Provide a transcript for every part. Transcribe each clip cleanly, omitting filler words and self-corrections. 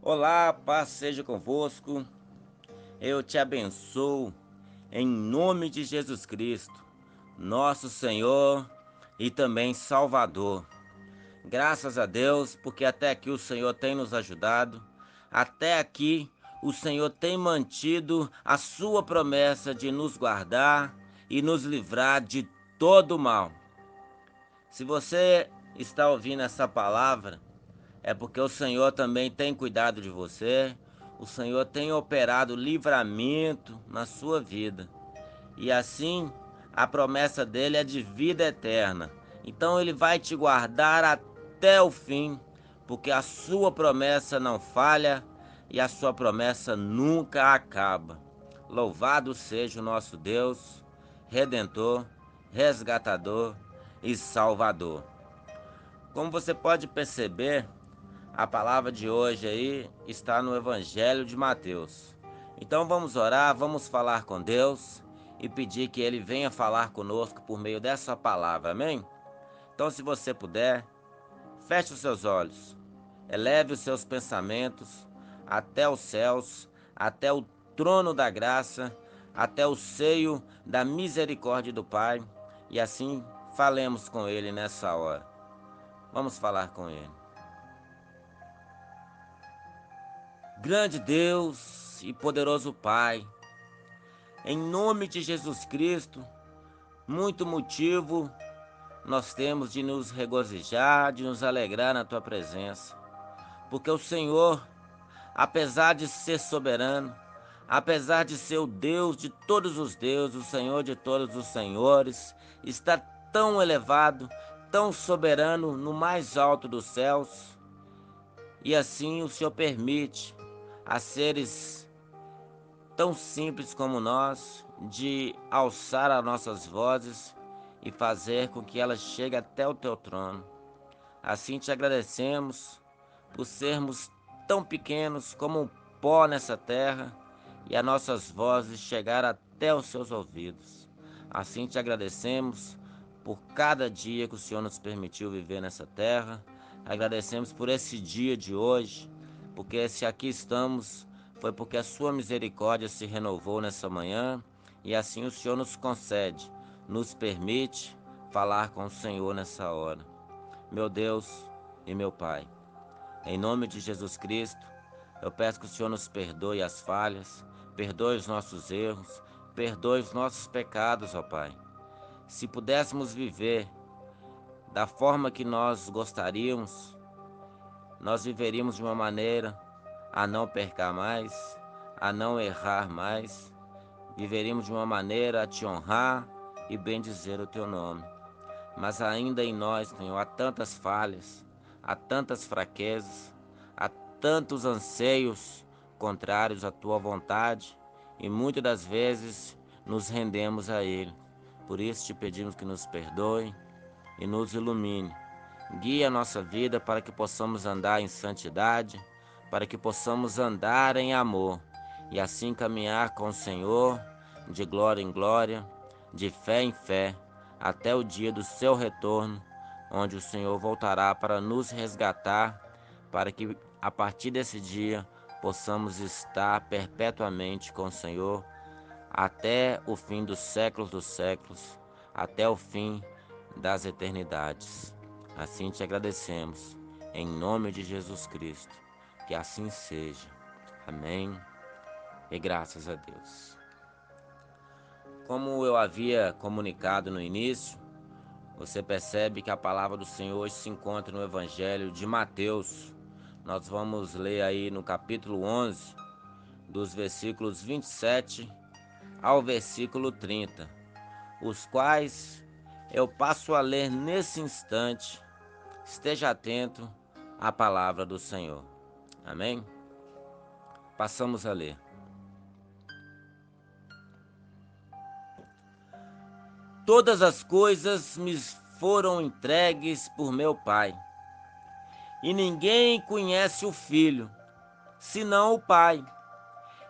Olá, paz seja convosco. Eu te abençoo em nome de Jesus Cristo, nosso Senhor e também Salvador. Graças a Deus, porque até aqui o Senhor tem nos ajudado. Até aqui o Senhor tem mantido a sua promessa de nos guardar e nos livrar de todo mal. Se você está ouvindo essa palavra, é porque o Senhor também tem cuidado de você, o Senhor tem operado livramento na sua vida. E assim, a promessa dele é de vida eterna. Então ele vai te guardar até o fim, porque a sua promessa não falha e a sua promessa nunca acaba. Louvado seja o nosso Deus, redentor, resgatador e salvador. Como você pode perceber, a palavra de hoje aí está no Evangelho de Mateus. Então vamos orar, vamos falar com Deus e pedir que Ele venha falar conosco por meio dessa palavra, amém? Então, se você puder, feche os seus olhos, eleve os seus pensamentos até os céus, até o trono da graça, até o seio da misericórdia do Pai, e assim falemos com Ele nessa hora. Vamos falar com Ele. Grande Deus e poderoso Pai, em nome de Jesus Cristo, muito motivo nós temos de nos regozijar, de nos alegrar na Tua presença, porque o Senhor, apesar de ser soberano, apesar de ser o Deus de todos os deuses, o Senhor de todos os senhores, está tão elevado, tão soberano no mais alto dos céus, e assim o Senhor permite a seres tão simples como nós, de alçar as nossas vozes e fazer com que elas cheguem até o teu trono. Assim te agradecemos por sermos tão pequenos como um pó nessa terra e as nossas vozes chegar até os seus ouvidos. Assim te agradecemos por cada dia que o Senhor nos permitiu viver nessa terra. Agradecemos por esse dia de hoje, porque se aqui estamos foi porque a sua misericórdia se renovou nessa manhã e assim o Senhor nos concede, nos permite falar com o Senhor nessa hora. Meu Deus e meu Pai, em nome de Jesus Cristo, eu peço que o Senhor nos perdoe as falhas, perdoe os nossos erros, perdoe os nossos pecados, ó Pai. Se pudéssemos viver da forma que nós gostaríamos, nós viveríamos de uma maneira a não pecar mais, a não errar mais, viveríamos de uma maneira a te honrar e bendizer o teu nome. Mas ainda em nós, Senhor, há tantas falhas, há tantas fraquezas, há tantos anseios contrários à tua vontade e muitas das vezes nos rendemos a Ele. Por isso te pedimos que nos perdoe e nos ilumine. Guie a nossa vida para que possamos andar em santidade, para que possamos andar em amor e assim caminhar com o Senhor de glória em glória, de fé em fé, até o dia do seu retorno, onde o Senhor voltará para nos resgatar, para que a partir desse dia possamos estar perpetuamente com o Senhor até o fim dos séculos, até o fim das eternidades. Assim te agradecemos, em nome de Jesus Cristo, que assim seja. Amém. E graças a Deus. Como eu havia comunicado no início, você percebe que a palavra do Senhor hoje se encontra no Evangelho de Mateus. Nós vamos ler aí no capítulo 11, dos versículos 27 ao versículo 30, os quais eu passo a ler nesse instante. Esteja atento à palavra do Senhor. Amém? Passamos a ler. Todas as coisas me foram entregues por meu Pai, e ninguém conhece o Filho, senão o Pai,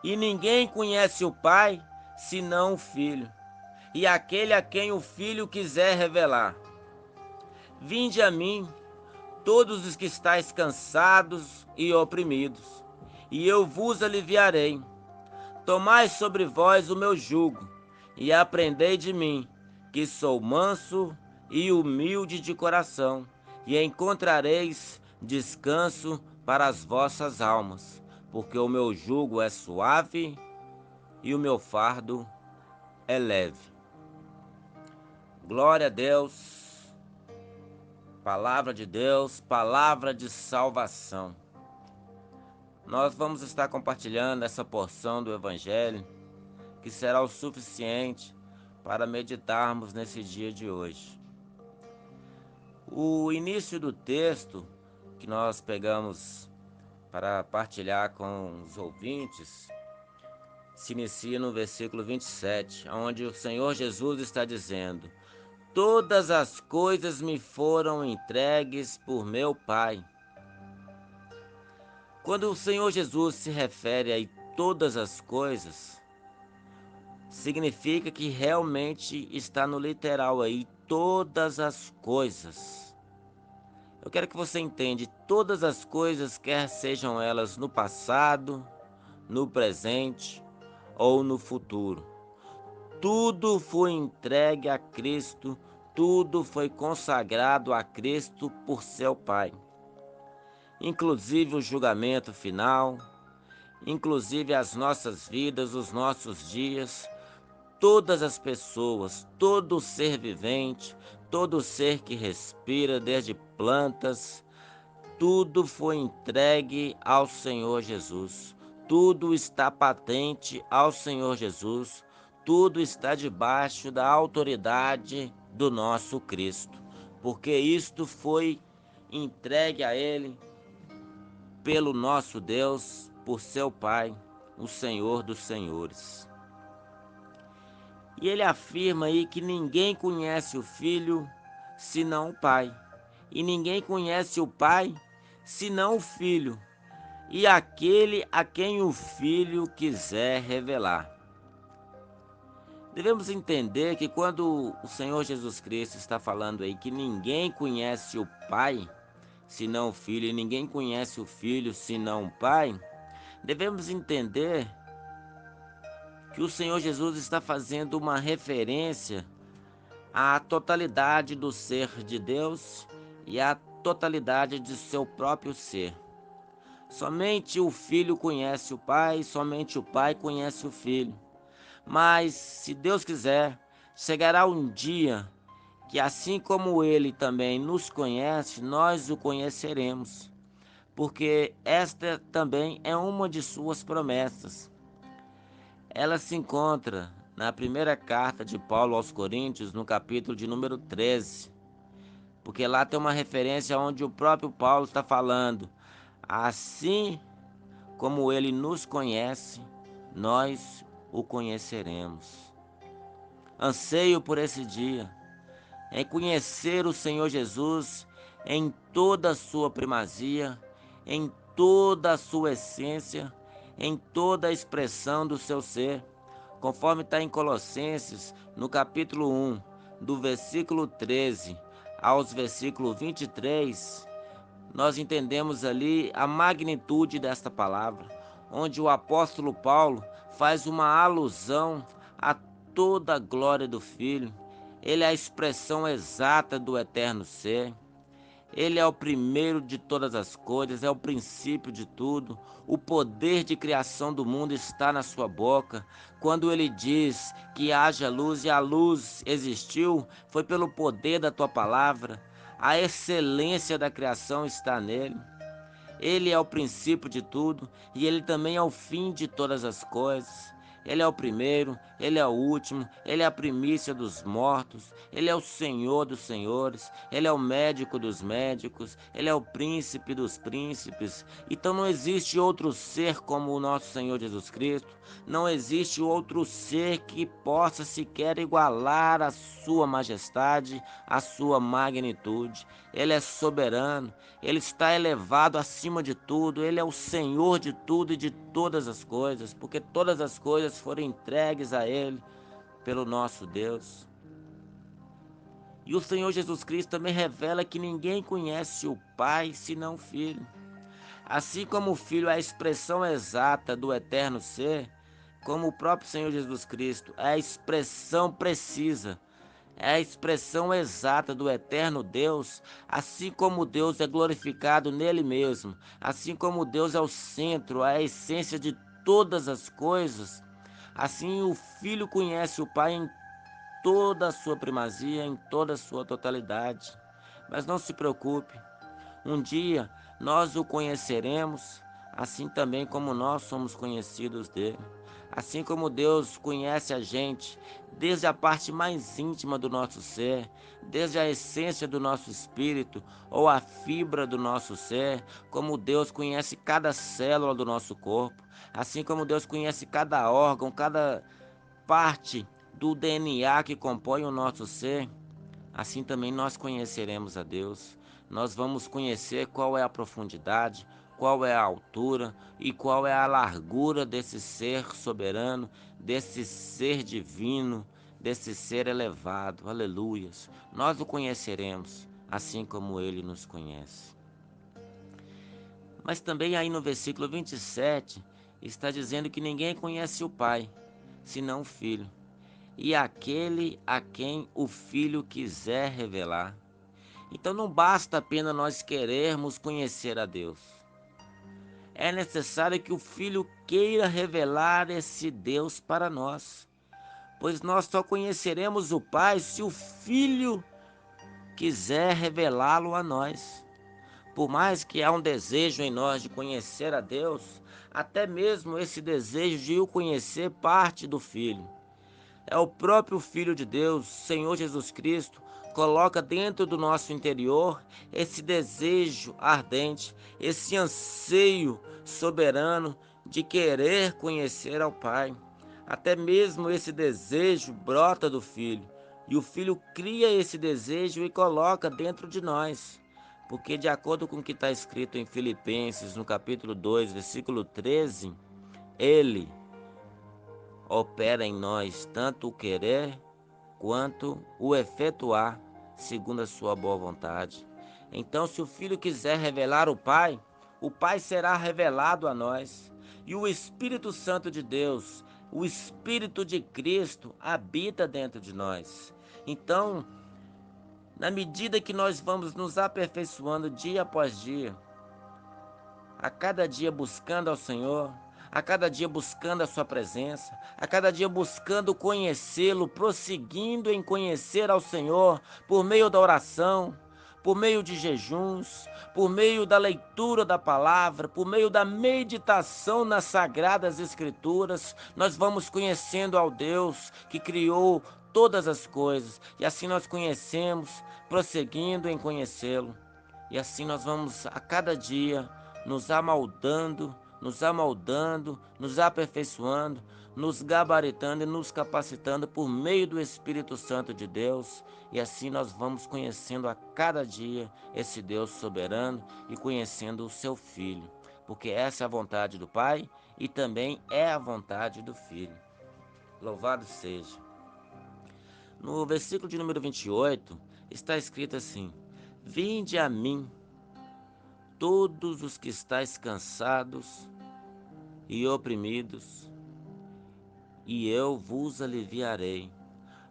e ninguém conhece o Pai, senão o Filho, e aquele a quem o Filho quiser revelar. Vinde a mim, todos os que estáis cansados e oprimidos, e eu vos aliviarei. Tomai sobre vós o meu jugo, e aprendei de mim, que sou manso e humilde de coração, e encontrareis descanso para as vossas almas, porque o meu jugo é suave e o meu fardo é leve. Glória a Deus, palavra de Deus, palavra de salvação. Nós vamos estar compartilhando essa porção do Evangelho, que será o suficiente para meditarmos nesse dia de hoje. O início do texto que nós pegamos para partilhar com os ouvintes se inicia no versículo 27, onde o Senhor Jesus está dizendo: todas as coisas me foram entregues por meu Pai. Quando o Senhor Jesus se refere a todas as coisas, significa que realmente está no literal aí, todas as coisas. Eu quero que você entenda, todas as coisas, quer sejam elas no passado, no presente ou no futuro. Tudo foi entregue a Cristo, tudo foi consagrado a Cristo por seu Pai. Inclusive o julgamento final, inclusive as nossas vidas, os nossos dias, todas as pessoas, todo ser vivente, todo ser que respira, desde plantas, tudo foi entregue ao Senhor Jesus. Tudo está patente ao Senhor Jesus. Tudo está debaixo da autoridade do nosso Cristo, porque isto foi entregue a Ele pelo nosso Deus, por seu Pai, o Senhor dos Senhores. E ele afirma aí que ninguém conhece o Filho senão o Pai, e ninguém conhece o Pai senão o Filho, e aquele a quem o Filho quiser revelar. Devemos entender que quando o Senhor Jesus Cristo está falando aí que ninguém conhece o Pai senão o Filho, e ninguém conhece o Filho senão o Pai, devemos entender que o Senhor Jesus está fazendo uma referência à totalidade do ser de Deus e à totalidade de seu próprio ser. Somente o Filho conhece o Pai, somente o Pai conhece o Filho. Mas, se Deus quiser, chegará um dia que, assim como Ele também nos conhece, nós o conheceremos, porque esta também é uma de suas promessas. Ela se encontra na primeira carta de Paulo aos Coríntios, no capítulo de número 13, porque lá tem uma referência onde o próprio Paulo está falando: assim como Ele nos conhece, nós o conheceremos. Anseio por esse dia, em conhecer o Senhor Jesus em toda a sua primazia, em toda a sua essência, em toda a expressão do seu ser, conforme está em Colossenses, no capítulo 1, do versículo 13 aos versículos 23, nós entendemos ali a magnitude desta palavra, onde o apóstolo Paulo faz uma alusão a toda a glória do Filho. Ele é a expressão exata do eterno ser. Ele é o primeiro de todas as coisas, é o princípio de tudo. O poder de criação do mundo está na sua boca. Quando ele diz que haja luz e a luz existiu, foi pelo poder da tua palavra. A excelência da criação está nele. Ele é o princípio de tudo e ele também é o fim de todas as coisas. Ele é o primeiro, ele é o último, ele é a primícia dos mortos, ele é o Senhor dos senhores, ele é o médico dos médicos, ele é o príncipe dos príncipes. Então não existe outro ser como o nosso Senhor Jesus Cristo, não existe outro ser que possa sequer igualar a sua majestade, a sua magnitude. Ele é soberano, ele está elevado acima de tudo, ele é o Senhor de tudo e de todas as coisas, porque todas as coisas foram entregues a ele pelo nosso Deus. E o Senhor Jesus Cristo também revela que ninguém conhece o Pai senão o Filho. Assim como o Filho é a expressão exata do eterno ser, como o próprio Senhor Jesus Cristo é a expressão precisa, é a expressão exata do eterno Deus, assim como Deus é glorificado nele mesmo, assim como Deus é o centro, a essência de todas as coisas, assim o Filho conhece o Pai em toda a sua primazia, em toda a sua totalidade. Mas não se preocupe, um dia nós o conheceremos, assim também como nós somos conhecidos dele. Assim como Deus conhece a gente, desde a parte mais íntima do nosso ser, desde a essência do nosso espírito ou a fibra do nosso ser, como Deus conhece cada célula do nosso corpo, assim como Deus conhece cada órgão, cada parte do DNA que compõe o nosso ser, assim também nós conheceremos a Deus. Nós vamos conhecer qual é a profundidade, qual é a altura e qual é a largura desse ser soberano, desse ser divino, desse ser elevado. Aleluias. Nós o conheceremos, assim como ele nos conhece. Mas também aí no versículo 27 está dizendo que ninguém conhece o Pai, senão o Filho, e aquele a quem o Filho quiser revelar. Então não basta apenas nós querermos conhecer a Deus. É necessário que o Filho queira revelar esse Deus para nós, pois nós só conheceremos o Pai se o Filho quiser revelá-lo a nós. Por mais que há um desejo em nós de conhecer a Deus, até mesmo esse desejo de o conhecer parte do Filho. É o próprio Filho de Deus, Senhor Jesus Cristo, coloca dentro do nosso interior esse desejo ardente, esse anseio soberano de querer conhecer ao Pai. Até mesmo esse desejo brota do Filho, e o Filho cria esse desejo e coloca dentro de nós. Porque de acordo com o que está escrito em Filipenses, no capítulo 2, versículo 13, Ele opera em nós tanto o querer quanto o efetuar, segundo a sua boa vontade. Então, se o Filho quiser revelar o Pai será revelado a nós. E o Espírito Santo de Deus, o Espírito de Cristo, habita dentro de nós. Então, na medida que nós vamos nos aperfeiçoando dia após dia, a cada dia buscando ao Senhor, a cada dia buscando a sua presença, a cada dia buscando conhecê-lo, prosseguindo em conhecer ao Senhor por meio da oração, por meio de jejuns, por meio da leitura da palavra, por meio da meditação nas sagradas escrituras, nós vamos conhecendo ao Deus que criou todas as coisas, e assim nós conhecemos, prosseguindo em conhecê-lo. E assim nós vamos a cada dia nos amoldando, nos aperfeiçoando, nos gabaritando e nos capacitando por meio do Espírito Santo de Deus. E assim nós vamos conhecendo a cada dia esse Deus soberano e conhecendo o seu Filho. Porque essa é a vontade do Pai e também é a vontade do Filho. Louvado seja. No versículo de número 28 está escrito assim: Vinde a mim, todos os que estáis cansados e oprimidos, e eu vos aliviarei.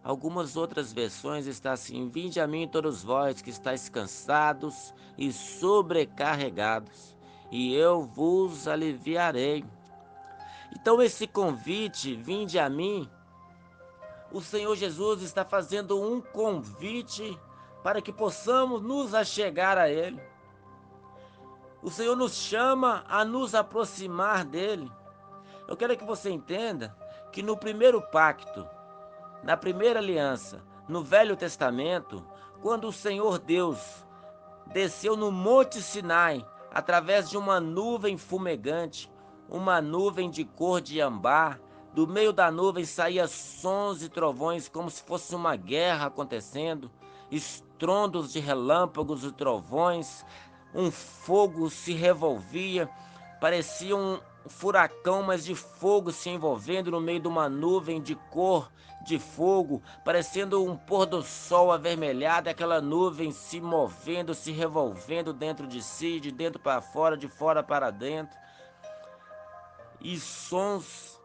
Algumas outras versões está assim: Vinde a mim todos vós que estáis cansados e sobrecarregados, e eu vos aliviarei. Então esse convite, vinde a mim, o Senhor Jesus está fazendo um convite para que possamos nos achegar a Ele. O Senhor nos chama a nos aproximar dEle. Eu quero que você entenda que no primeiro pacto, na primeira aliança, no Velho Testamento, quando o Senhor Deus desceu no Monte Sinai através de uma nuvem fumegante, uma nuvem de cor de ambar, do meio da nuvem saía sons e trovões como se fosse uma guerra acontecendo, estrondos de relâmpagos e trovões, um fogo se revolvia, parecia um furacão, mas de fogo se envolvendo no meio de uma nuvem de cor de fogo, parecendo um pôr do sol avermelhado, aquela nuvem se movendo, se revolvendo dentro de si, de dentro para fora, de fora para dentro, e sons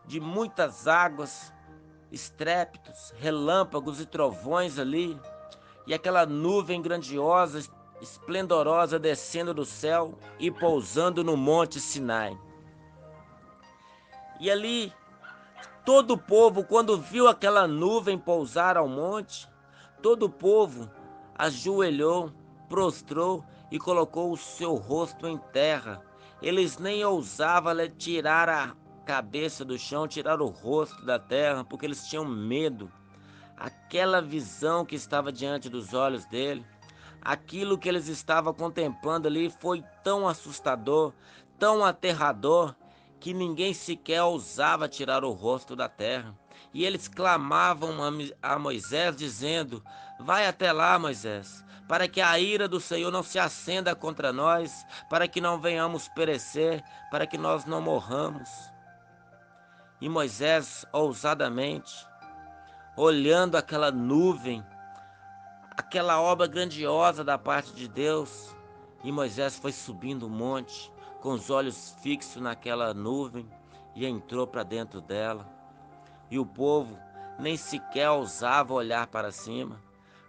de muitas águas, estrépitos, relâmpagos e trovões ali, e aquela nuvem grandiosa, esplendorosa descendo do céu e pousando no Monte Sinai. E ali, todo o povo, quando viu aquela nuvem pousar ao monte, todo o povo ajoelhou, prostrou e colocou o seu rosto em terra. Eles nem ousavam tirar a cabeça do chão, tirar o rosto da terra, porque eles tinham medo. Aquela visão que estava diante dos olhos dele, aquilo que eles estavam contemplando ali foi tão assustador, tão aterrador, que ninguém sequer ousava tirar o rosto da terra. E eles clamavam a Moisés, dizendo: vai até lá, Moisés, para que a ira do Senhor não se acenda contra nós, para que não venhamos perecer, para que nós não morramos. E Moisés, ousadamente, olhando aquela nuvem, aquela obra grandiosa da parte de Deus, e Moisés foi subindo o monte, com os olhos fixos naquela nuvem, e entrou para dentro dela. E o povo nem sequer ousava olhar para cima,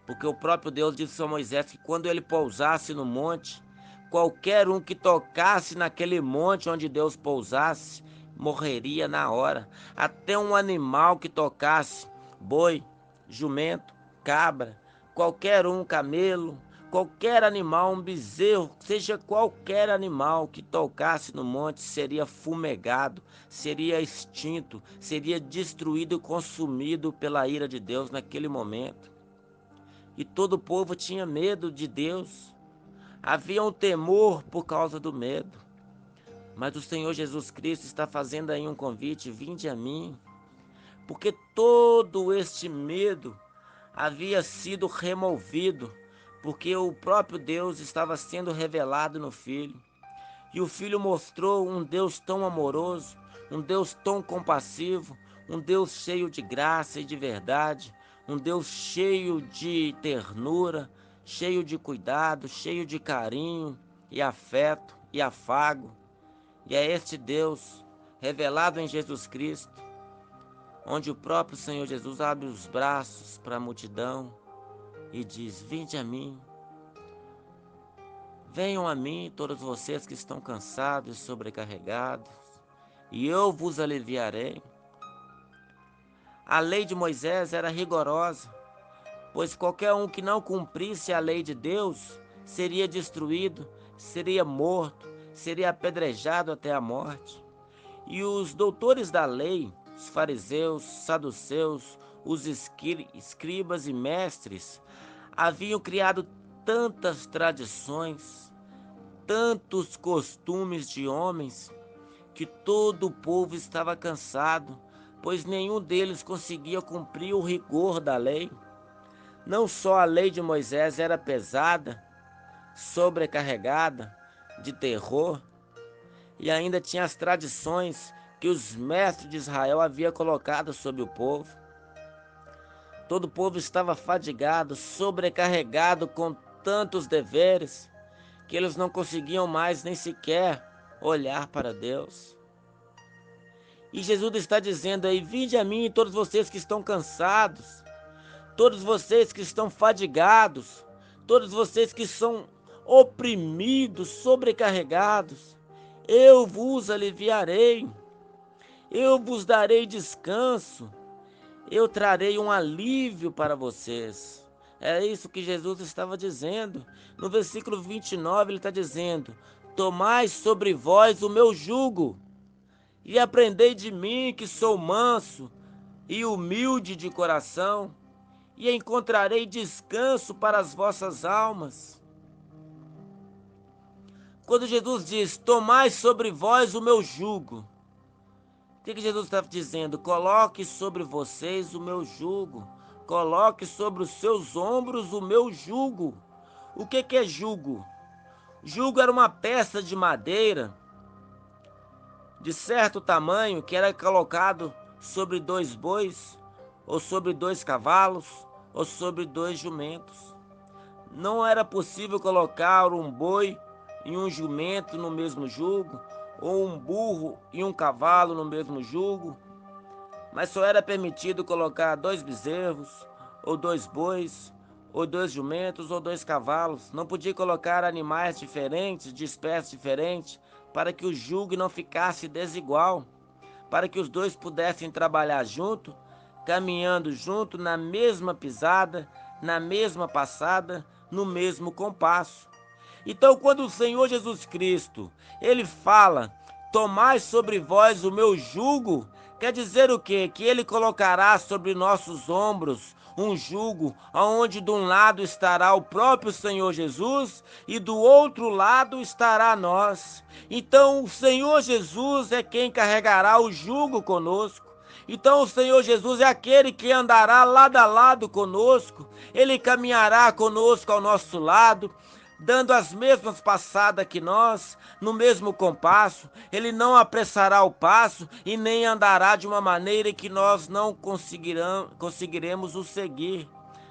porque o próprio Deus disse a Moisés que quando ele pousasse no monte, qualquer um que tocasse naquele monte onde Deus pousasse, morreria na hora. Até um animal que tocasse, boi, jumento, cabra, qualquer um, camelo, qualquer animal, um bezerro, seja qualquer animal que tocasse no monte, seria fumegado, seria extinto, seria destruído e consumido pela ira de Deus naquele momento. E todo o povo tinha medo de Deus. Havia um temor por causa do medo. Mas o Senhor Jesus Cristo está fazendo aí um convite: vinde a mim. Porque todo este medo havia sido removido, porque o próprio Deus estava sendo revelado no Filho. E o Filho mostrou um Deus tão amoroso, um Deus tão compassivo, um Deus cheio de graça e de verdade, um Deus cheio de ternura, cheio de cuidado, cheio de carinho e afeto e afago. E é este Deus revelado em Jesus Cristo, onde o próprio Senhor Jesus abre os braços para a multidão e diz: vinde a mim. Venham a mim todos vocês que estão cansados e sobrecarregados, e eu vos aliviarei. A lei de Moisés era rigorosa, pois qualquer um que não cumprisse a lei de Deus seria destruído, seria morto, seria apedrejado até a morte. E os doutores da lei, os fariseus, saduceus, os escribas e mestres, haviam criado tantas tradições, tantos costumes de homens, que todo o povo estava cansado, pois nenhum deles conseguia cumprir o rigor da lei. Não só a lei de Moisés era pesada, sobrecarregada de terror, e ainda tinha as tradições que os mestres de Israel haviam colocado sobre o povo. Todo o povo estava fadigado, sobrecarregado com tantos deveres, que eles não conseguiam mais nem sequer olhar para Deus. E Jesus está dizendo aí: vinde a mim todos vocês que estão cansados, todos vocês que estão fadigados, todos vocês que são oprimidos, sobrecarregados, eu vos aliviarei, eu vos darei descanso, eu trarei um alívio para vocês. É isso que Jesus estava dizendo. No versículo 29 ele está dizendo: tomai sobre vós o meu jugo, e aprendei de mim, que sou manso e humilde de coração, e encontrarei descanso para as vossas almas. Quando Jesus diz: tomai sobre vós o meu jugo, o que Jesus está dizendo? Coloque sobre vocês o meu jugo. Coloque sobre os seus ombros o meu jugo. O que é jugo? Jugo era uma peça de madeira de certo tamanho que era colocado sobre 2 bois, ou sobre 2 cavalos, ou sobre 2 jumentos. Não era possível colocar um boi e um jumento no mesmo jugo, ou um burro e um cavalo no mesmo jugo, mas só era permitido colocar 2 bezerros, ou 2 bois, ou 2 jumentos, ou 2 cavalos. Não podia colocar animais diferentes, de espécies diferentes, para que o jugo não ficasse desigual, para que os dois pudessem trabalhar junto, caminhando junto na mesma pisada, na mesma passada, no mesmo compasso. Então, quando o Senhor Jesus Cristo, ele fala, tomai sobre vós o meu jugo, quer dizer o quê? Que ele colocará sobre nossos ombros um jugo, onde de um lado estará o próprio Senhor Jesus e do outro lado estará nós. Então, o Senhor Jesus é quem carregará o jugo conosco. Então o Senhor Jesus é aquele que andará lado a lado conosco, ele caminhará conosco ao nosso lado, dando as mesmas passadas que nós, no mesmo compasso. Ele não apressará o passo e nem andará de uma maneira que nós não conseguiremos o seguir,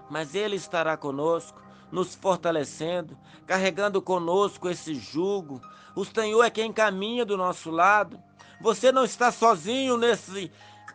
mas ele estará conosco, nos fortalecendo, carregando conosco esse jugo. O Senhor é quem caminha do nosso lado. Você não está sozinho nesse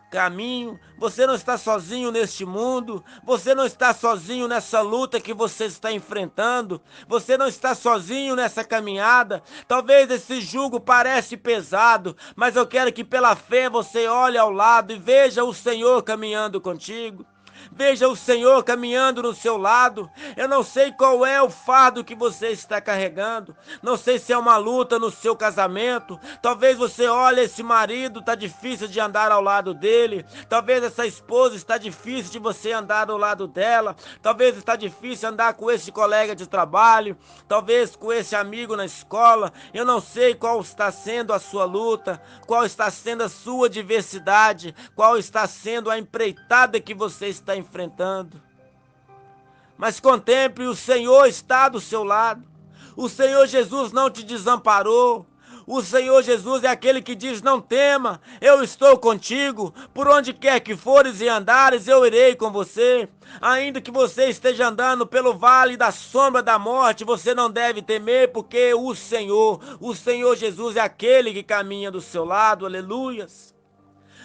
caminho, você não está sozinho neste mundo, você não está sozinho nessa luta que você está enfrentando, você não está sozinho nessa caminhada. Talvez esse jugo parece pesado, mas eu quero que pela fé você olhe ao lado e veja o Senhor caminhando contigo. Veja o Senhor caminhando no seu lado. Eu não sei qual é o fardo que você está carregando. Não sei se é uma luta no seu casamento. Talvez você olhe esse marido, está difícil de andar ao lado dele. Talvez essa esposa está difícil de você andar ao lado dela. Talvez está difícil andar com esse colega de trabalho. Talvez com esse amigo na escola. Eu não sei qual está sendo a sua luta, qual está sendo a sua adversidade, qual está sendo a empreitada que você está enfrentando. Mas contemple, o Senhor está do seu lado. O Senhor Jesus não te desamparou. O Senhor Jesus é aquele que diz: não tema, eu estou contigo. Por onde quer que fores e andares, eu irei com você. Ainda que você esteja andando pelo vale da sombra da morte, você não deve temer, porque o Senhor Jesus é aquele que caminha do seu lado. Aleluias.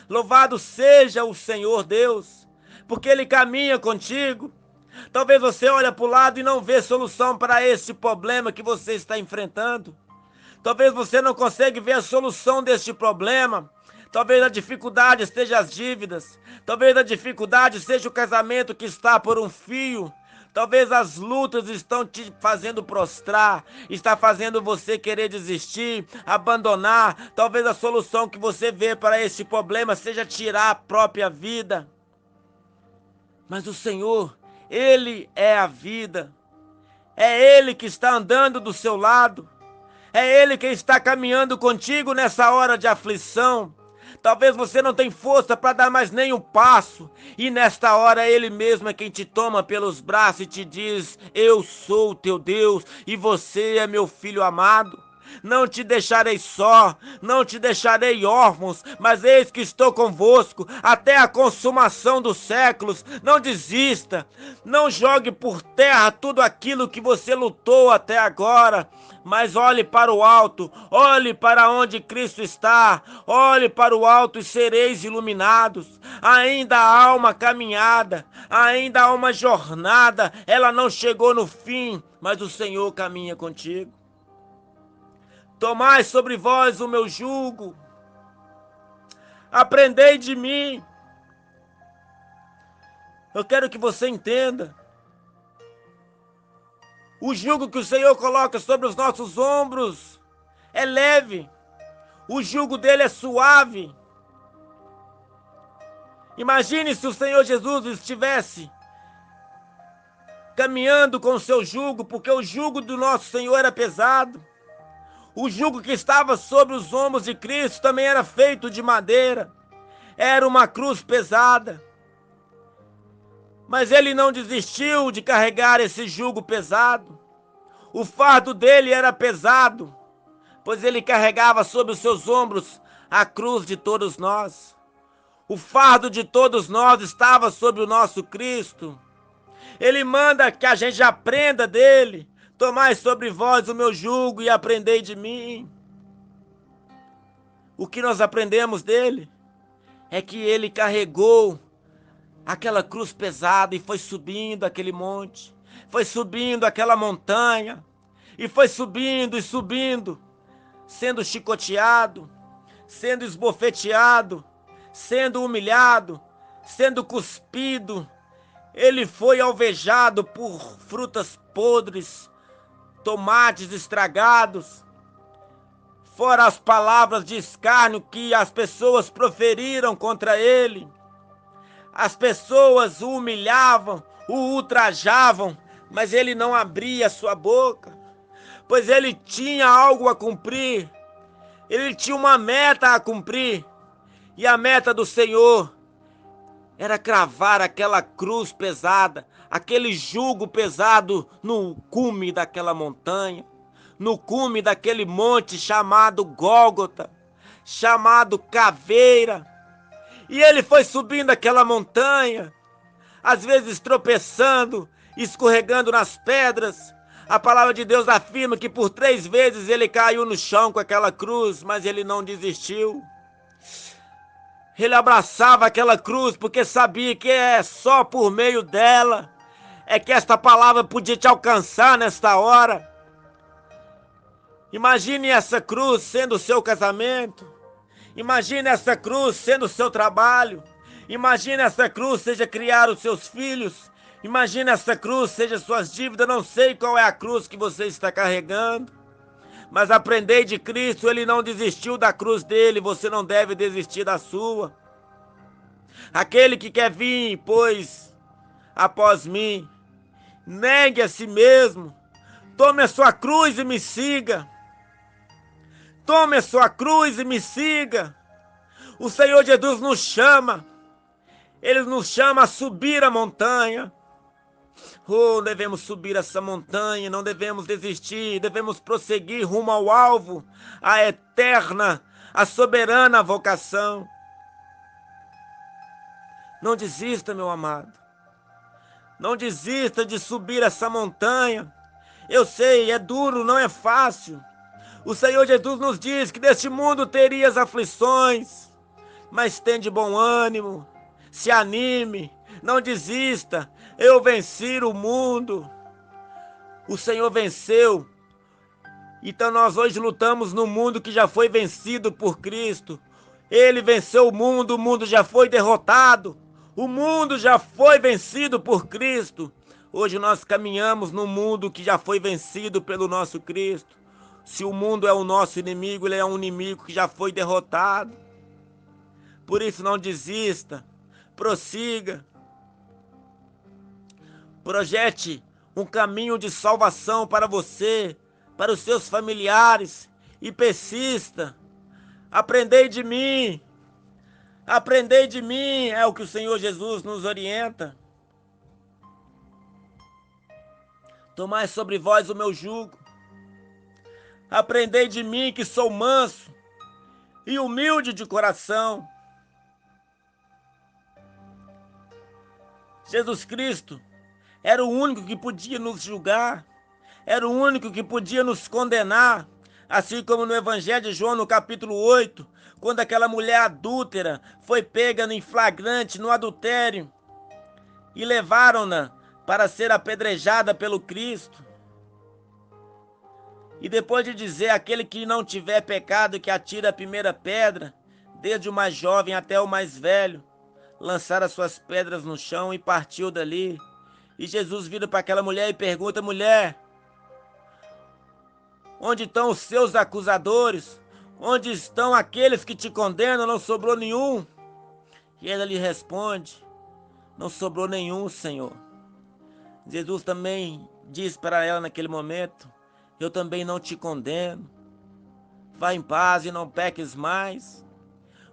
Louvado seja o Senhor Deus, porque Ele caminha contigo. Talvez você olhe para o lado e não vê solução para esse problema que você está enfrentando. Talvez você não consiga ver a solução deste problema. Talvez a dificuldade esteja as dívidas. Talvez a dificuldade seja o casamento que está por um fio. Talvez as lutas estão te fazendo prostrar, está fazendo você querer desistir, abandonar. Talvez a solução que você vê para esse problema seja tirar a própria vida. Mas o Senhor, Ele é a vida. É Ele que está andando do seu lado. É Ele quem está caminhando contigo nessa hora de aflição. Talvez você não tenha força para dar mais nenhum passo. E nesta hora Ele mesmo é quem te toma pelos braços e te diz: eu sou o teu Deus e você é meu filho amado. Não te deixarei só, não te deixarei órfãos, mas eis que estou convosco até a consumação dos séculos. Não desista, não jogue por terra tudo aquilo que você lutou até agora, mas olhe para o alto, olhe para onde Cristo está, olhe para o alto e sereis iluminados. Ainda há uma caminhada, ainda há uma jornada, ela não chegou no fim, mas o Senhor caminha contigo. Tomai sobre vós o meu jugo, aprendei de mim. Eu quero que você entenda. O jugo que o Senhor coloca sobre os nossos ombros é leve. O jugo dele é suave. Imagine se o Senhor Jesus estivesse caminhando com o seu jugo, porque o jugo do nosso Senhor era pesado. O jugo que estava sobre os ombros de Cristo também era feito de madeira. Era uma cruz pesada. Mas ele não desistiu de carregar esse jugo pesado. O fardo dele era pesado, pois ele carregava sobre os seus ombros a cruz de todos nós. O fardo de todos nós estava sobre o nosso Cristo. Ele manda que a gente aprenda dele. Tomai sobre vós o meu jugo e aprendei de mim. O que nós aprendemos dele é que ele carregou aquela cruz pesada e foi subindo aquele monte, foi subindo aquela montanha, e foi subindo e subindo, sendo chicoteado, sendo esbofeteado, sendo humilhado, sendo cuspido. Ele foi alvejado por frutas podres, tomates estragados, fora as palavras de escárnio que as pessoas proferiram contra ele. As pessoas o humilhavam, o ultrajavam, mas ele não abria sua boca, pois ele tinha algo a cumprir, ele tinha uma meta a cumprir, e a meta do Senhor era cravar aquela cruz pesada, aquele jugo pesado no cume daquela montanha, no cume daquele monte chamado Gólgota, chamado Caveira. E ele foi subindo aquela montanha, às vezes tropeçando, escorregando nas pedras. A palavra de Deus afirma que por 3 vezes ele caiu no chão com aquela cruz, mas ele não desistiu. Ele abraçava aquela cruz porque sabia que é só por meio dela é que esta palavra podia te alcançar nesta hora. Imagine essa cruz sendo o seu casamento. Imagine essa cruz sendo o seu trabalho. Imagine essa cruz seja criar os seus filhos. Imagine essa cruz seja suas dívidas. Não sei qual é a cruz que você está carregando, mas aprendei de Cristo, ele não desistiu da cruz dele, você não deve desistir da sua. Aquele que quer vir, pois, após mim, negue a si mesmo, tome a sua cruz e me siga. Tome a sua cruz e me siga. O Senhor Jesus nos chama, ele nos chama a subir a montanha. Oh, devemos subir essa montanha, não devemos desistir, devemos prosseguir rumo ao alvo, a eterna, a soberana vocação. Não desista, meu amado. Não desista de subir essa montanha. Eu sei, é duro, não é fácil. O Senhor Jesus nos diz que neste mundo terias aflições, mas tem de bom ânimo, se anime, não desista. Eu venci o mundo. O Senhor venceu. Então nós hoje lutamos no mundo que já foi vencido por Cristo. Ele venceu o mundo já foi derrotado. O mundo já foi vencido por Cristo. Hoje nós caminhamos no mundo que já foi vencido pelo nosso Cristo. Se o mundo é o nosso inimigo, ele é um inimigo que já foi derrotado. Por isso não desista, prossiga. Projete um caminho de salvação para você, para os seus familiares, e persista. Aprendei de mim. Aprendei de mim, é o que o Senhor Jesus nos orienta. Tomai sobre vós o meu jugo. Aprendei de mim, que sou manso e humilde de coração. Jesus Cristo era o único que podia nos julgar, era o único que podia nos condenar, assim como no Evangelho de João, no capítulo 8, quando aquela mulher adúltera foi pega em flagrante no adultério e levaram-na para ser apedrejada pelo Cristo. E depois de dizer, aquele que não tiver pecado, que atire a primeira pedra, desde o mais jovem até o mais velho, lançaram as suas pedras no chão e partiu dali. E Jesus vira para aquela mulher e pergunta: mulher, onde estão os seus acusadores? Onde estão aqueles que te condenam? Não sobrou nenhum? E ela lhe responde: não sobrou nenhum, Senhor. Jesus também diz para ela naquele momento: eu também não te condeno. Vá em paz e não peques mais.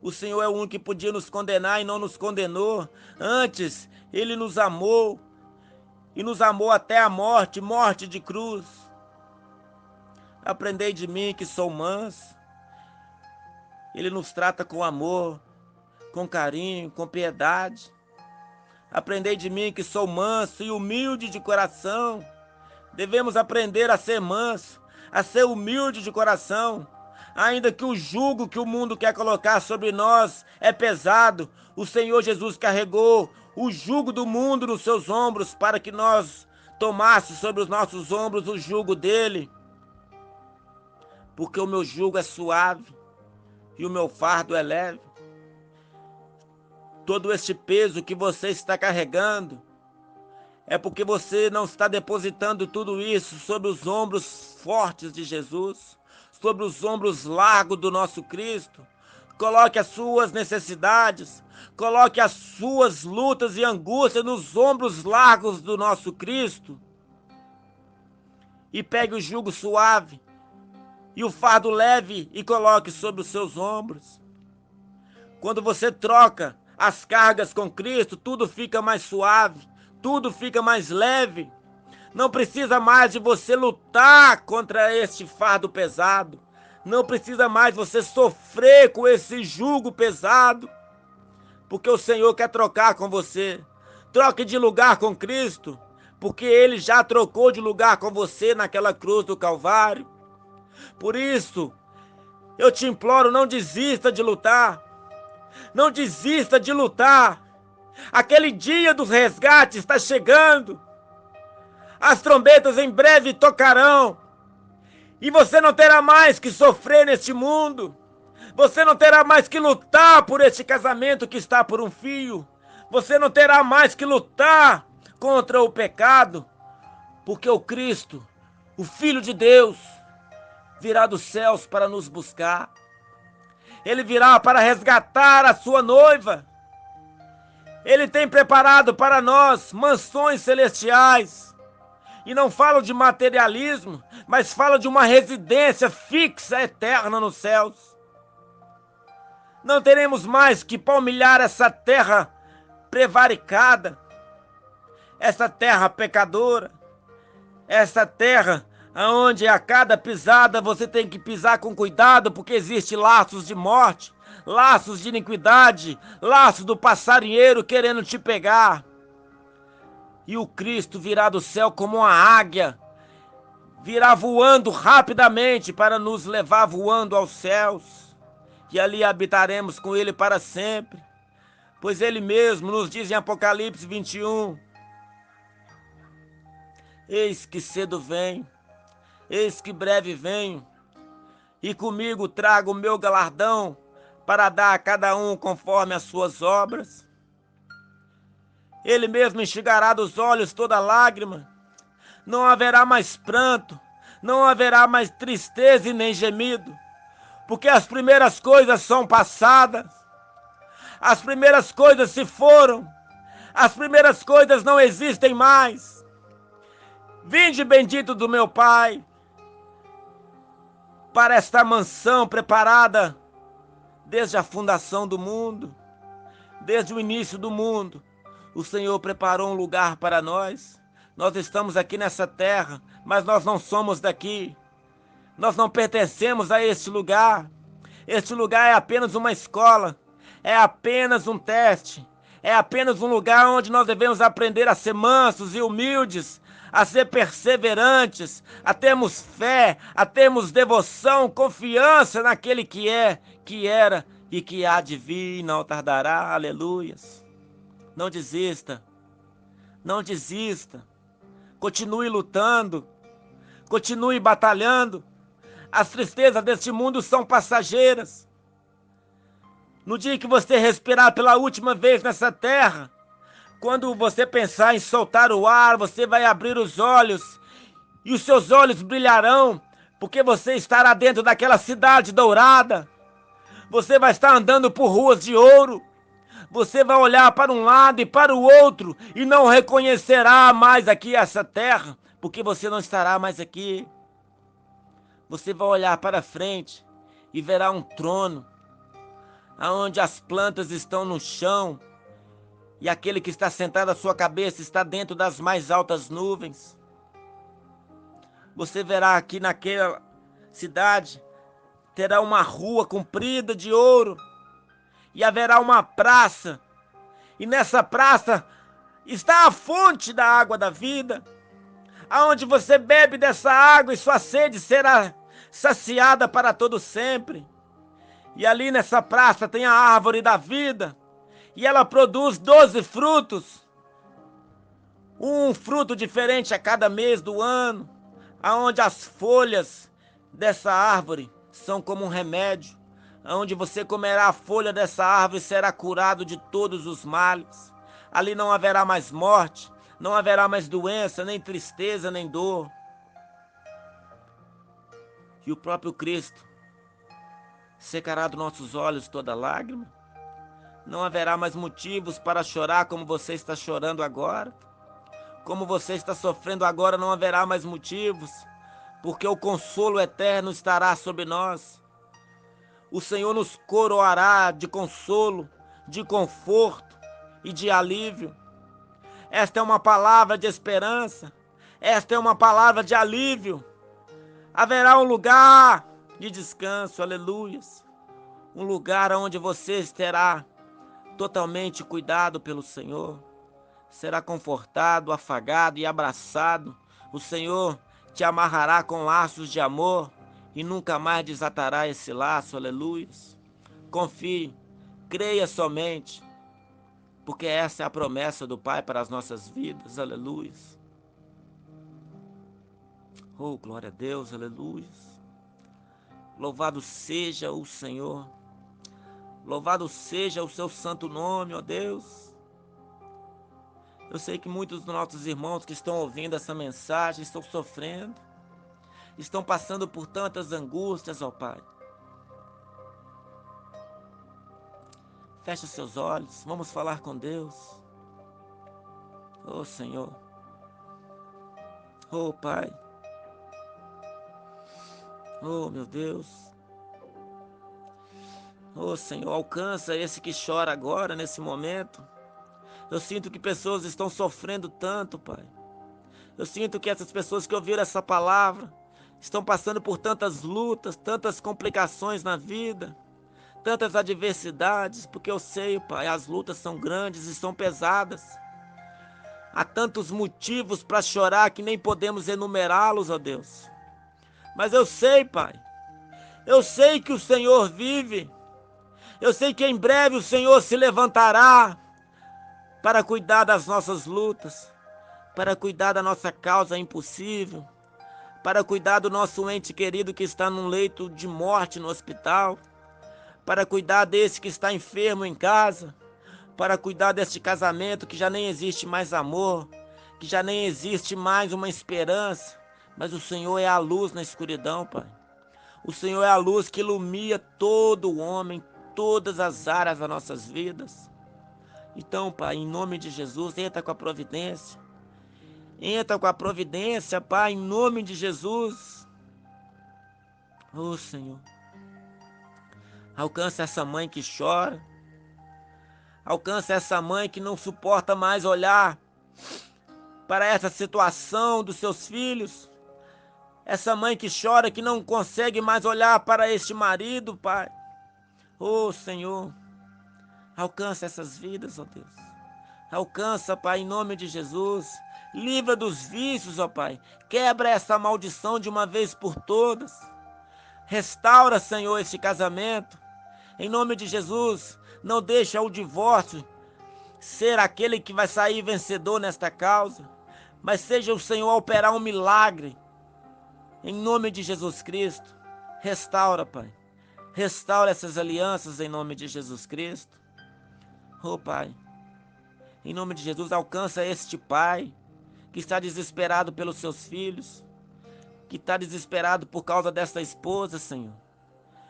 O Senhor é o único que podia nos condenar e não nos condenou. Antes, ele nos amou. E nos amou até a morte, morte de cruz. Aprendei de mim, que sou manso Ele nos trata com amor, com carinho, com piedade. Aprendei de mim que sou manso e humilde de coração. Devemos aprender a ser manso, a ser humilde de coração. Ainda que o jugo que o mundo quer colocar sobre nós é pesado, o Senhor Jesus carregou o jugo do mundo nos seus ombros para que nós tomássemos sobre os nossos ombros o jugo dele. Porque o meu jugo é suave e o meu fardo é leve. Todo este peso que você está carregando é porque você não está depositando tudo isso sobre os ombros fortes de Jesus, sobre os ombros largos do nosso Cristo. Coloque as suas necessidades, coloque as suas lutas e angústias nos ombros largos do nosso Cristo. E pegue o jugo suave e o fardo leve e coloque sobre os seus ombros. Quando você troca as cargas com Cristo, tudo fica mais suave, tudo fica mais leve. Não precisa mais de você lutar contra este fardo pesado. Não precisa mais você sofrer com esse jugo pesado. Porque o Senhor quer trocar com você. Troque de lugar com Cristo, porque Ele já trocou de lugar com você naquela cruz do Calvário. Por isso, eu te imploro, não desista de lutar. Não desista de lutar. Aquele dia do resgate está chegando. As trombetas em breve tocarão. E você não terá mais que sofrer neste mundo. Você não terá mais que lutar por este casamento que está por um fio. Você não terá mais que lutar contra o pecado. Porque o Cristo, o Filho de Deus, virá dos céus para nos buscar. Ele virá para resgatar a sua noiva. Ele tem preparado para nós mansões celestiais. E não falo de materialismo, mas falo de uma residência fixa, eterna nos céus. Não teremos mais que palmilhar essa terra prevaricada, essa terra pecadora, essa terra onde a cada pisada você tem que pisar com cuidado, porque existem laços de morte, laços de iniquidade, laços do passarinheiro querendo te pegar. E o Cristo virá do céu como uma águia, virá voando rapidamente para nos levar voando aos céus. E ali habitaremos com Ele para sempre. Pois Ele mesmo nos diz em Apocalipse 21, eis que cedo venho, eis que breve venho, e comigo trago o meu galardão para dar a cada um conforme as suas obras. Ele mesmo enxugará dos olhos toda lágrima. Não haverá mais pranto, não haverá mais tristeza e nem gemido, porque as primeiras coisas são passadas, as primeiras coisas se foram, as primeiras coisas não existem mais. Vinde, bendito do meu Pai, para esta mansão preparada desde a fundação do mundo, desde o início do mundo. O Senhor preparou um lugar para nós. Nós estamos aqui nessa terra, mas nós não somos daqui. Nós não pertencemos a este lugar. Este lugar é apenas uma escola, é apenas um teste, é apenas um lugar onde nós devemos aprender a ser mansos e humildes, a ser perseverantes, a termos fé, a termos devoção, confiança naquele que é, que era e que há de vir e não tardará. Aleluias. Não desista, não desista, continue lutando, continue batalhando. As tristezas deste mundo são passageiras. No dia que você respirar pela última vez nessa terra, quando você pensar em soltar o ar, você vai abrir os olhos e os seus olhos brilharão, porque você estará dentro daquela cidade dourada. Você vai estar andando por ruas de ouro. Você vai olhar para um lado e para o outro e não reconhecerá mais aqui essa terra, porque você não estará mais aqui. Você vai olhar para frente e verá um trono, onde as plantas estão no chão e aquele que está sentado à sua cabeça está dentro das mais altas nuvens. Você verá aqui naquela cidade terá uma rua comprida de ouro, e haverá uma praça, e nessa praça está a fonte da água da vida, aonde você bebe dessa água e sua sede será saciada para todo sempre. E ali nessa praça tem a árvore da vida, e ela produz 12 frutos, um fruto diferente a cada mês do ano, aonde as folhas dessa árvore são como um remédio, aonde você comerá a folha dessa árvore e será curado de todos os males. Ali não haverá mais morte, não haverá mais doença, nem tristeza, nem dor. E o próprio Cristo secará dos nossos olhos toda lágrima. Não haverá mais motivos para chorar como você está chorando agora. Como você está sofrendo agora, não haverá mais motivos, porque o consolo eterno estará sobre nós. O Senhor nos coroará de consolo, de conforto e de alívio. Esta é uma palavra de esperança. Esta é uma palavra de alívio. Haverá um lugar de descanso, aleluias. Um lugar onde você terá totalmente cuidado pelo Senhor. Será confortado, afagado e abraçado. O Senhor te amarrará com laços de amor e nunca mais desatará esse laço, aleluias. Confie, creia somente, porque essa é a promessa do Pai para as nossas vidas, aleluias. Oh, glória a Deus, aleluias. Louvado seja o Senhor. Louvado seja o seu santo nome, ó Deus. Eu sei que muitos dos nossos irmãos que estão ouvindo essa mensagem estão sofrendo, estão passando por tantas angústias, ó Pai. Feche os seus olhos, vamos falar com Deus. Oh Senhor, oh Pai, oh meu Deus, oh Senhor, alcança esse que chora agora, nesse momento. Eu sinto que pessoas estão sofrendo tanto, Pai. Eu sinto que essas pessoas que ouviram essa palavra estão passando por tantas lutas, tantas complicações na vida, tantas adversidades, porque eu sei, Pai, as lutas são grandes e são pesadas. Há tantos motivos para chorar que nem podemos enumerá-los, ó Deus. Mas eu sei, Pai, eu sei que o Senhor vive. Eu sei que em breve o Senhor se levantará para cuidar das nossas lutas, para cuidar da nossa causa impossível, para cuidar do nosso ente querido que está num leito de morte no hospital, para cuidar desse que está enfermo em casa, para cuidar deste casamento que já nem existe mais amor, que já nem existe mais uma esperança, mas o Senhor é a luz na escuridão, Pai. O Senhor é a luz que ilumina todo o homem, todas as áreas das nossas vidas. Então, Pai, em nome de Jesus, entra com a providência. Entra com a providência, Pai, em nome de Jesus. Oh, Senhor. Alcança essa mãe que chora. Alcança essa mãe que não suporta mais olhar para essa situação dos seus filhos. Essa mãe que chora, que não consegue mais olhar para este marido, Pai. Oh, Senhor. Alcança essas vidas, ó Deus. Alcança, Pai, em nome de Jesus. Livra dos vícios, ó Pai. Quebra essa maldição de uma vez por todas. Restaura, Senhor, este casamento. Em nome de Jesus, não deixa o divórcio ser aquele que vai sair vencedor nesta causa, mas seja o Senhor a operar um milagre. Em nome de Jesus Cristo, restaura, Pai. Restaura essas alianças em nome de Jesus Cristo. Oh, Pai, em nome de Jesus, alcança este pai que está desesperado pelos seus filhos, que está desesperado por causa desta esposa, Senhor.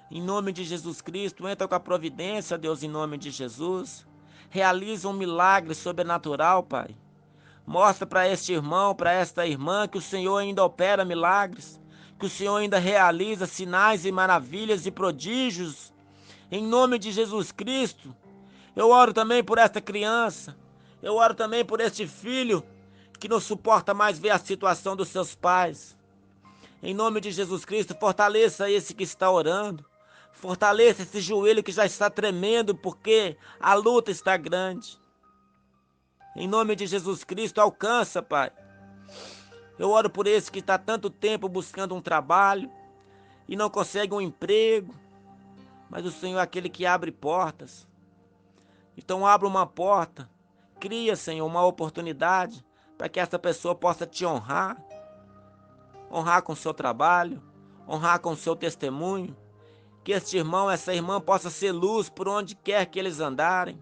Em nome de Jesus Cristo, entra com a providência, Deus, em nome de Jesus. Realiza um milagre sobrenatural, Pai. Mostra para este irmão, para esta irmã, que o Senhor ainda opera milagres, que o Senhor ainda realiza sinais e maravilhas e prodígios. Em nome de Jesus Cristo, eu oro também por esta criança. Eu oro também por este filho que não suporta mais ver a situação dos seus pais. Em nome de Jesus Cristo, fortaleça esse que está orando. Fortaleça esse joelho que já está tremendo, porque a luta está grande. Em nome de Jesus Cristo, alcança, Pai. Eu oro por esse que está tanto tempo buscando um trabalho e não consegue um emprego, mas o Senhor é aquele que abre portas. Então abra uma porta, cria, Senhor, uma oportunidade para que essa pessoa possa te honrar, honrar com o seu trabalho, honrar com o seu testemunho, que este irmão, essa irmã possa ser luz por onde quer que eles andarem,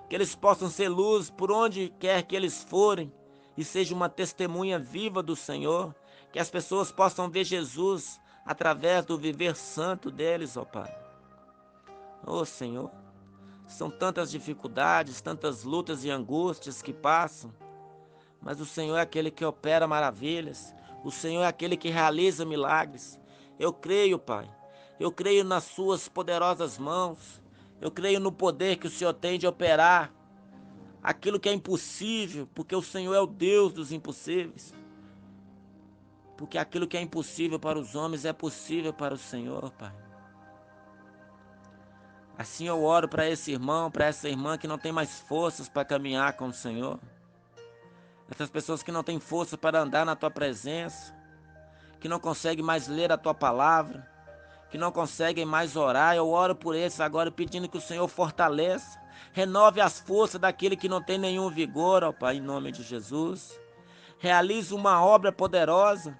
que eles possam ser luz por onde quer que eles forem e seja uma testemunha viva do Senhor, que as pessoas possam ver Jesus através do viver santo deles, ó Pai. Ó Senhor, são tantas dificuldades, tantas lutas e angústias que passam, mas o Senhor é aquele que opera maravilhas, o Senhor é aquele que realiza milagres. Eu creio, Pai, eu creio nas suas poderosas mãos, eu creio no poder que o Senhor tem de operar aquilo que é impossível, porque o Senhor é o Deus dos impossíveis. Porque aquilo que é impossível para os homens é possível para o Senhor, Pai. Assim eu oro para esse irmão, para essa irmã que não tem mais forças para caminhar com o Senhor. Essas pessoas que não têm força para andar na Tua presença, que não conseguem mais ler a Tua palavra, que não conseguem mais orar. Eu oro por esses agora pedindo que o Senhor fortaleça, renove as forças daquele que não tem nenhum vigor, ó Pai, em nome de Jesus. Realize uma obra poderosa,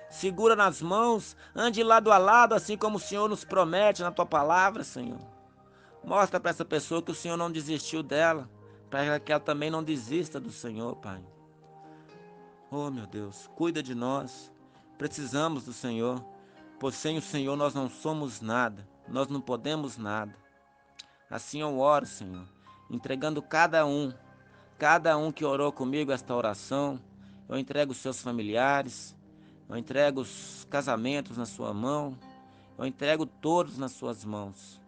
segura nas mãos, ande lado a lado, assim como o Senhor nos promete na Tua palavra, Senhor. Mostra para essa pessoa que o Senhor não desistiu dela, para que ela também não desista do Senhor, Pai. Oh, meu Deus, cuida de nós. Precisamos do Senhor, pois sem o Senhor nós não somos nada, nós não podemos nada. Assim eu oro, Senhor, entregando cada um que orou comigo esta oração. Eu entrego os seus familiares, eu entrego os casamentos na sua mão, eu entrego todos nas suas mãos,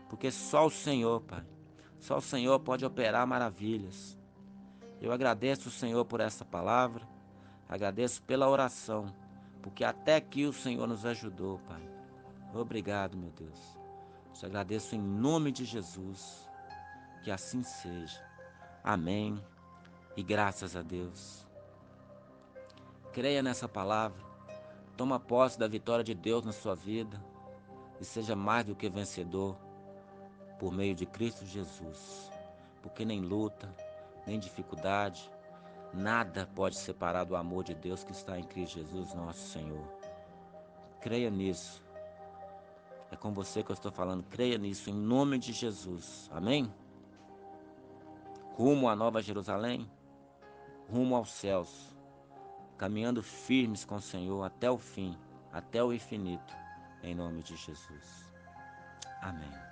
porque só o Senhor, Pai, só o Senhor pode operar maravilhas. Eu agradeço o Senhor por essa palavra, agradeço pela oração, porque até aqui o Senhor nos ajudou, Pai. Obrigado, meu Deus. Te agradeço em nome de Jesus, que assim seja. Amém e graças a Deus. Creia nessa palavra, toma posse da vitória de Deus na sua vida e seja mais do que vencedor por meio de Cristo Jesus, porque nem luta, nem dificuldade, nada pode separar do amor de Deus que está em Cristo Jesus, nosso Senhor. Creia nisso. É com você que eu estou falando. Creia nisso em nome de Jesus. Amém? Rumo à Nova Jerusalém, rumo aos céus, caminhando firmes com o Senhor até o fim, até o infinito, em nome de Jesus. Amém.